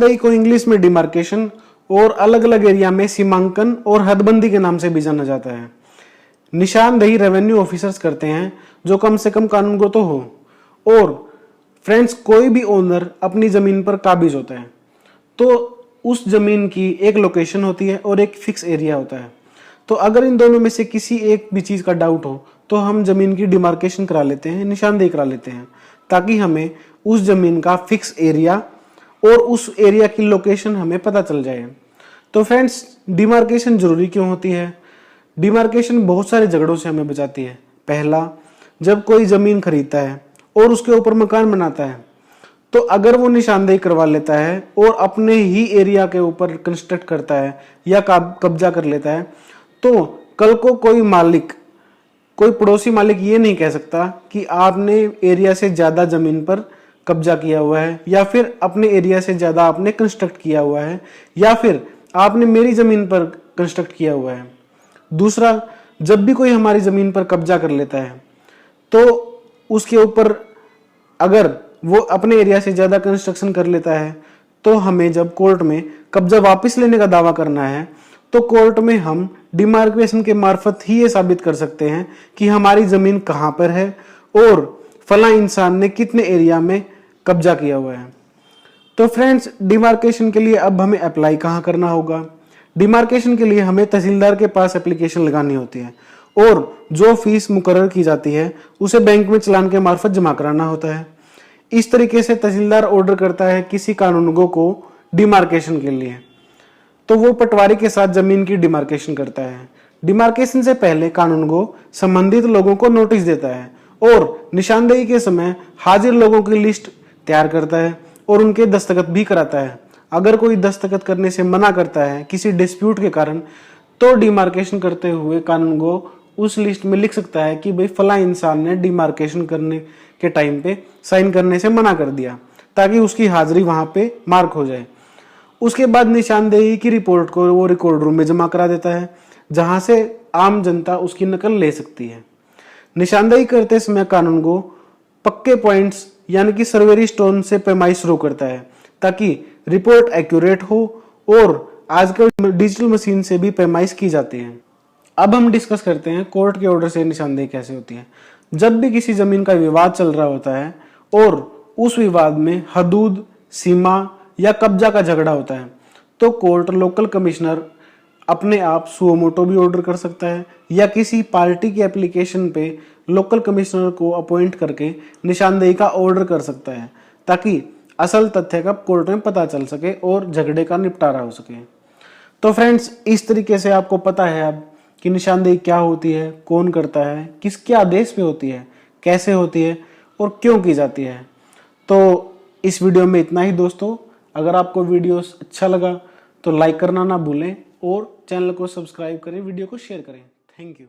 निशानदेही को इंग्लिश में डिमार्केशन और अलग अलग एरिया में सीमांकन और हदबंदी के नाम से भी जाना जाता है। निशानदेही रेवेन्यू ऑफिसर्स करते हैं जो कम से कम कानूनगो तो हो। और फ्रेंड्स, कोई भी ओनर अपनी जमीन पर काबिज होता है तो उस जमीन की एक लोकेशन होती है और एक फिक्स एरिया होता है। तो अगर इन दोनों में से किसी एक भी चीज का डाउट हो तो हम जमीन की डिमार्केशन करा लेते हैं, निशानदेही करा लेते हैं, ताकि हमें उस जमीन का फिक्स एरिया और उस एरिया की लोकेशन हमें पता चल जाए। तो फ्रेंड्स, डिमार्केशन जरूरी क्यों होती है? डिमार्केशन बहुत सारे झगड़ों से हमें बचाती है। पहला, जब कोई जमीन खरीदता है और उसके ऊपर मकान बनाता है तो अगर वो निशानदेही करवा लेता है और अपने ही एरिया के ऊपर कंस्ट्रक्ट करता है या कब्जा कर लेता है तो कल को कोई पड़ोसी मालिक ये नहीं कह सकता कि आपने एरिया से ज्यादा जमीन पर कब्जा किया हुआ है, या फिर अपने एरिया से ज्यादा आपने कंस्ट्रक्ट किया हुआ है, या फिर आपने मेरी जमीन पर कंस्ट्रक्ट किया हुआ है। दूसरा, जब भी कोई हमारी जमीन पर कब्जा कर लेता है तो उसके ऊपर अगर वो अपने एरिया से ज्यादा कंस्ट्रक्शन कर लेता है तो हमें जब कोर्ट में कब्जा वापस लेने का दावा करना है तो कोर्ट में हम डिमार्केशन के मार्फत ही ये साबित कर सकते हैं कि हमारी जमीन कहां पर है और फला इंसान ने कितने एरिया में कब्जा किया हुआ है। तो फ्रेंड्स, डिमार्केशन के लिए अब हमें अप्लाई कहां करना होगा? डिमार्केशन के लिए हमें तहसीलदार के पास एप्लीकेशन लगानी होती है और जो फीस मुकर्रर की जाती है उसे बैंक में चालान के मार्फत जमा कराना होता है। इस तरीके से तहसीलदार ऑर्डर करता है किसी कानूनगो को डिमार्केशन के लिए, तो वो पटवारी के साथ जमीन की डिमार्केशन करता है। डिमार्केशन से पहले कानूनगो संबंधित लोगों को नोटिस देता है और निशानदेही के समय हाजिर लोगों की लिस्ट तैयार करता है और उनके दस्तखत भी कराता है। अगर कोई दस्तखत करने से मना करता है किसी डिस्प्यूट के कारण तो डिमार्केशन करते हुए कानूनगो उस लिस्ट में लिख सकता है कि भाई फला इंसान ने डिमार्केशन करने के टाइम पे साइन करने से मना कर दिया, ताकि उसकी हाजिरी वहां पे मार्क हो जाए। उसके बाद निशानदेही की रिपोर्ट को वो रिकॉर्ड रूम में जमा करा देता है, जहां से आम जनता उसकी नकल ले सकती है। निशानदेही करते समय कानूनगो पक्के पॉइंट्स यानी कि सर्वेरी स्टोन से पैमाइश शुरू करता है ताकि रिपोर्ट एक्यूरेट हो, और आजकल डिजिटल मशीन से भी पैमाइश की जाती है। अब हम डिस्कस करते हैं कोर्ट के ऑर्डर से निशानदेही कैसे होती है। जब भी किसी जमीन का विवाद चल रहा होता है और उस विवाद में हदूद, सीमा या कब्जा का झगड़ा होता है तो कोर्ट लोकल कमिश्नर अपने आप सुओ मोटो भी ऑर्डर कर सकता है या किसी पार्टी की एप्लीकेशन पे लोकल कमिश्नर को अपॉइंट करके निशानदेही का ऑर्डर कर सकता है, ताकि असल तथ्य का कोर्ट में पता चल सके और झगड़े का निपटारा हो सके। तो फ्रेंड्स, इस तरीके से आपको पता है अब कि निशानदेही क्या होती है, कौन करता है, किसके आदेश पे होती है, कैसे होती है और क्यों की जाती है। तो इस वीडियो में इतना ही दोस्तों। अगर आपको वीडियो अच्छा लगा तो लाइक करना ना भूलें और चैनल को सब्सक्राइब करें, वीडियो को शेयर करें। Thank you.